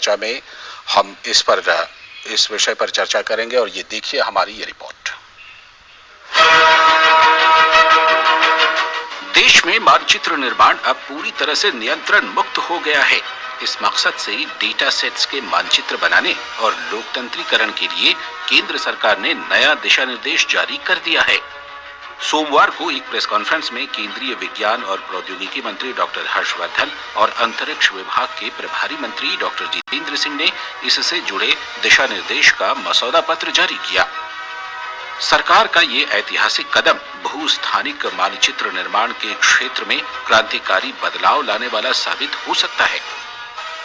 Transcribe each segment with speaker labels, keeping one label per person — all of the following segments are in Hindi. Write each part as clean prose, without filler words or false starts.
Speaker 1: चर्चा में हम इस विषय पर चर्चा करेंगे और ये देखिए हमारी ये रिपोर्ट। देश में मानचित्र निर्माण अब पूरी तरह से नियंत्रण मुक्त हो गया है। इस मकसद से डेटा सेट्स के मानचित्र बनाने और लोकतंत्रीकरण के लिए केंद्र सरकार ने नया दिशा निर्देश जारी कर दिया है। सोमवार को एक प्रेस कॉन्फ्रेंस में केंद्रीय विज्ञान और प्रौद्योगिकी मंत्री डॉक्टर हर्षवर्धन और अंतरिक्ष विभाग के प्रभारी मंत्री डॉक्टर जितेंद्र सिंह ने इससे जुड़े दिशा निर्देश का मसौदा पत्र जारी किया। सरकार का ये ऐतिहासिक कदम भूस्थानिक मानचित्र निर्माण के क्षेत्र में क्रांतिकारी बदलाव लाने वाला साबित हो सकता है।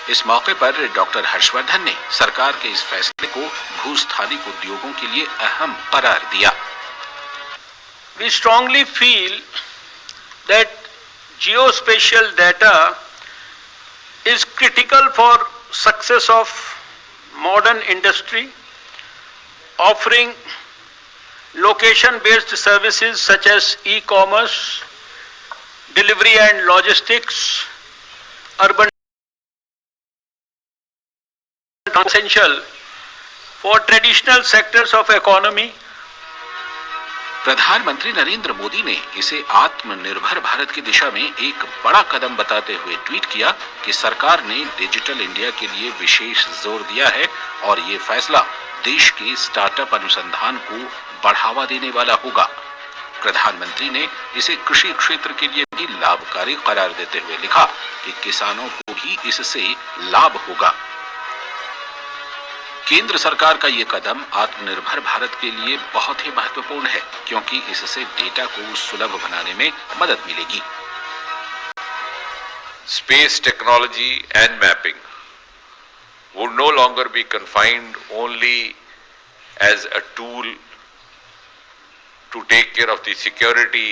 Speaker 1: इस मौके पर डॉक्टर हर्षवर्धन ने सरकार के इस फैसले को भूस्थानिक उद्योगों के लिए अहम करार दिया।
Speaker 2: We strongly feel that geospatial data is critical for success of modern industry, offering location-based services such as e-commerce, delivery and logistics, urban essential for traditional sectors of economy.
Speaker 1: प्रधानमंत्री नरेंद्र मोदी ने इसे आत्मनिर्भर भारत की दिशा में एक बड़ा कदम बताते हुए ट्वीट किया कि सरकार ने डिजिटल इंडिया के लिए विशेष जोर दिया है और ये फैसला देश के स्टार्टअप अनुसंधान को बढ़ावा देने वाला होगा। प्रधानमंत्री ने इसे कृषि क्षेत्र के लिए भी लाभकारी करार देते हुए लिखा कि किसानों को भी इससे लाभ होगा। केंद्र सरकार का ये कदम आत्मनिर्भर भारत के लिए बहुत ही महत्वपूर्ण है क्योंकि इससे डेटा को सुलभ बनाने में मदद मिलेगी।
Speaker 3: Space technology and mapping would no longer be confined only as a tool to take care of the security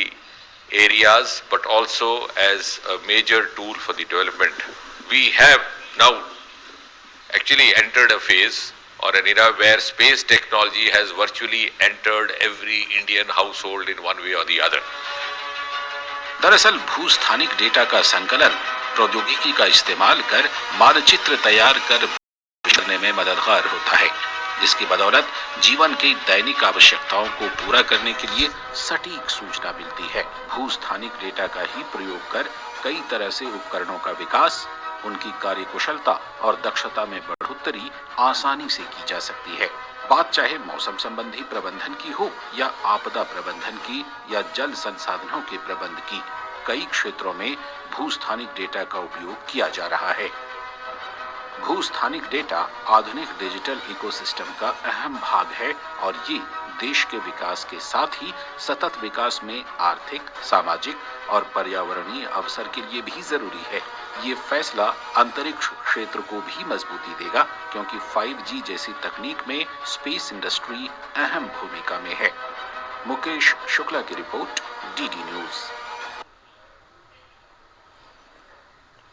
Speaker 3: areas but also as a major tool for the development. We have now actually entered a phase or an era where space technology has virtually entered every Indian household in one way or the other.
Speaker 1: दरअसल भूस्थानिक डेटा का संकलन प्रौद्योगिकी का इस्तेमाल कर मानचित्र तैयार करने में मददगार होता है, जिसकी बदौलत जीवन की दैनिक आवश्यकताओं को पूरा करने के लिए सटीक सूचना मिलती है। भूस्थानिक डेटा का ही प्रयोग कर कई तरह से उपकरणों का विकास, उनकी कार्यकुशलता और दक्षता में बढ़ोतरी आसानी से की जा सकती है। बात चाहे मौसम संबंधी प्रबंधन की हो या आपदा प्रबंधन की या जल संसाधनों के प्रबंध की, कई क्षेत्रों में भूस्थानिक डेटा का उपयोग किया जा रहा है। भूस्थानिक डेटा आधुनिक डिजिटल इकोसिस्टम का अहम भाग है और ये देश के विकास के साथ ही सतत विकास में आर्थिक, सामाजिक और पर्यावरणीय अवसर के लिए भी जरूरी है। ये फैसला अंतरिक्ष क्षेत्र को भी मजबूती देगा क्योंकि 5G जैसी तकनीक में स्पेस इंडस्ट्री अहम भूमिका में है। मुकेश शुक्ला की रिपोर्ट, डीडी न्यूज।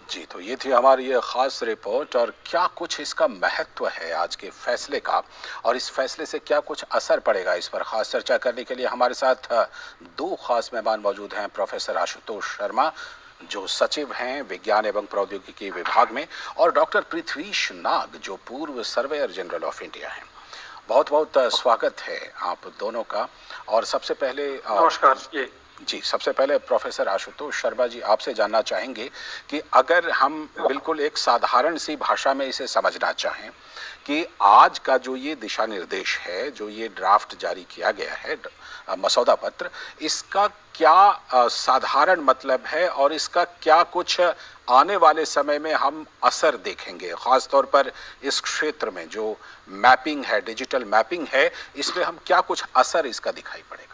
Speaker 1: जी, तो ये थी हमारी ये खास रिपोर्ट और क्या कुछ इसका महत्व है आज के फैसले का और इस फैसले से क्या कुछ असर पड़ेगा, इस पर खास चर्चा करने के लिए हमारे साथ दो खास मेहमान मौजूद हैं। प्रोफेसर आशुतोष शर्मा जो सचिव हैं विज्ञान एवं प्रौद्योगिकी विभाग में और डॉक्टर पृथ्वीश नाग जो पूर्व सर्वेयर जनरल ऑफ इंडिया हैं। बहुत बहुत स्वागत है आप दोनों का। और सबसे पहले
Speaker 2: नमस्कार
Speaker 1: जी, सबसे पहले प्रोफेसर आशुतोष शर्मा जी आपसे जानना चाहेंगे कि अगर हम बिल्कुल एक साधारण सी भाषा में इसे समझना चाहें कि आज का जो ये दिशा निर्देश है, जो ये ड्राफ्ट जारी किया गया है, मसौदा पत्र, इसका क्या साधारण मतलब है और इसका क्या कुछ आने वाले समय में हम असर देखेंगे, खास तौर पर इस क्षेत्र में जो मैपिंग है, डिजिटल मैपिंग है, इसमें हम क्या कुछ असर इसका दिखाई पड़ेगा?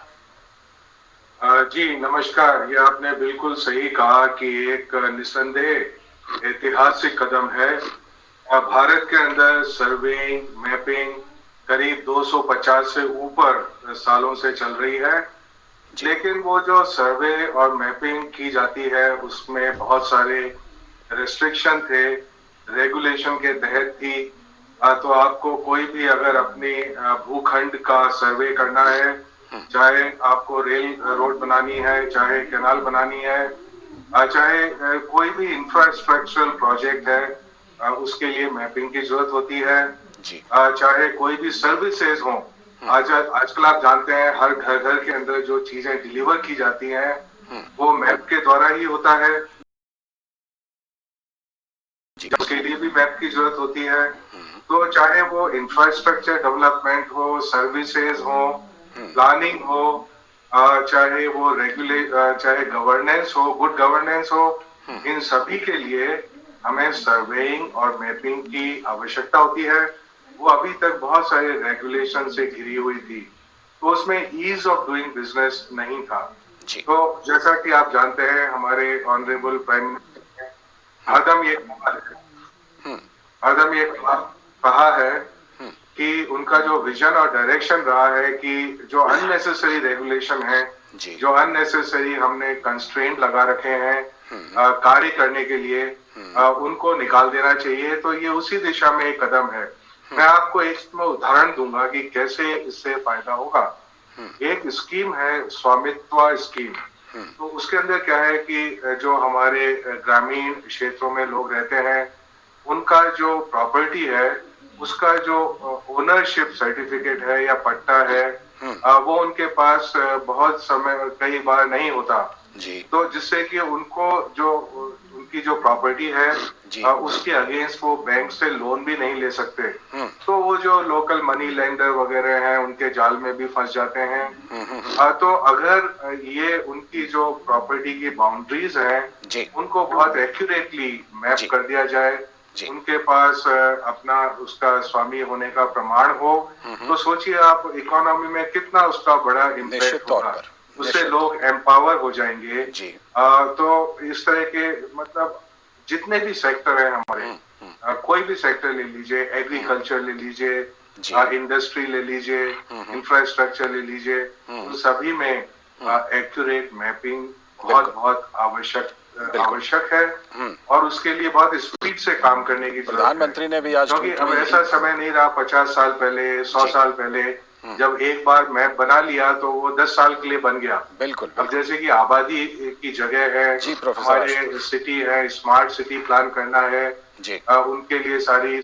Speaker 4: जी नमस्कार। ये आपने बिल्कुल सही कहा कि एक निस्संदेह ऐतिहासिक कदम है। भारत के अंदर सर्वेइंग, मैपिंग करीब 250 से ऊपर सालों से चल रही है, लेकिन वो जो सर्वे और मैपिंग की जाती है उसमें बहुत सारे रेस्ट्रिक्शन थे, रेगुलेशन के तहत थी। तो आपको कोई भी अगर अपनी भूखंड का सर्वे करना है, चाहे आपको रेल रोड बनानी है, चाहे कैनाल बनानी है, चाहे कोई भी इंफ्रास्ट्रक्चरल प्रोजेक्ट है, उसके लिए मैपिंग की जरूरत होती है।
Speaker 1: जी
Speaker 4: चाहे कोई भी सर्विसेज हो, आजकल आप जानते हैं हर घर के अंदर जो चीजें डिलीवर की जाती हैं वो मैप के द्वारा ही होता है।
Speaker 1: जी
Speaker 4: उसके लिए भी मैप की जरूरत होती है। तो चाहे वो इंफ्रास्ट्रक्चर डेवलपमेंट हो, सर्विसेज हो, प्लानिंग हो, चाहे वो चाहे गवर्नेंस हो, गुड गवर्नेंस हो, इन सभी के लिए हमें सर्वेइंग और मैपिंग की आवश्यकता होती है। वो अभी तक बहुत सारे रेगुलेशन से घिरी हुई थी, तो उसमें ईज ऑफ डूइंग बिजनेस नहीं था।
Speaker 1: जी
Speaker 4: तो जैसा कि आप जानते हैं, हमारे ऑनरेबल प्राइम मिनिस्टर ने हरदम ये कहा है कि उनका जो विजन और डायरेक्शन रहा है कि जो अननेसेसरी रेगुलेशन है,
Speaker 1: जी
Speaker 4: जो अननेसेसरी हमने कंस्ट्रेंट लगा रखे हैं कार्य करने के लिए, उनको निकाल देना चाहिए। तो ये उसी दिशा में एक कदम है। मैं आपको इसमें उदाहरण दूंगा कि कैसे इससे फायदा होगा। एक स्कीम है स्वामित्व स्कीम। तो उसके अंदर क्या है कि जो हमारे ग्रामीण क्षेत्रों में लोग रहते हैं, उनका जो प्रॉपर्टी है, उसका जो ओनरशिप सर्टिफिकेट है या पट्टा है, वो उनके पास बहुत समय कई बार नहीं होता।
Speaker 1: जी
Speaker 4: तो जिससे कि उनको जो उनकी जो प्रॉपर्टी है उसके अगेंस्ट वो बैंक से लोन भी नहीं ले सकते। तो वो जो लोकल मनी लेंडर वगैरह हैं, उनके जाल में भी फंस जाते हैं। तो अगर ये उनकी जो प्रॉपर्टी की बाउंड्रीज हैं, उनको बहुत एक्यूरेटली मैप कर दिया जाए, उनके पास अपना उसका स्वामी होने का प्रमाण हो, तो सोचिए आप इकोनॉमी में कितना उसका बड़ा इम्पैक्ट होगा। उससे लोग एम्पावर हो जाएंगे। तो इस तरह के मतलब जितने भी सेक्टर हैं हमारे, कोई भी सेक्टर ले लीजिए, एग्रीकल्चर ले लीजिए, इंडस्ट्री ले लीजिए, इंफ्रास्ट्रक्चर ले लीजिए, उन सभी में एक्यूरेट मैपिंग बहुत आवश्यक है। और उसके लिए बहुत स्पीड से काम करने की जरूरत है।
Speaker 1: प्रधानमंत्री ने भी आज,
Speaker 4: क्योंकि अब ऐसा समय नहीं रहा 50 साल पहले, 100 साल पहले, जब एक बार मैप बना लिया तो वो 10 साल के लिए बन गया।
Speaker 1: बिल्कुल।
Speaker 4: अब जैसे कि आबादी की जगह है, हमारे सिटी है, स्मार्ट सिटी प्लान करना है, उनके लिए सारी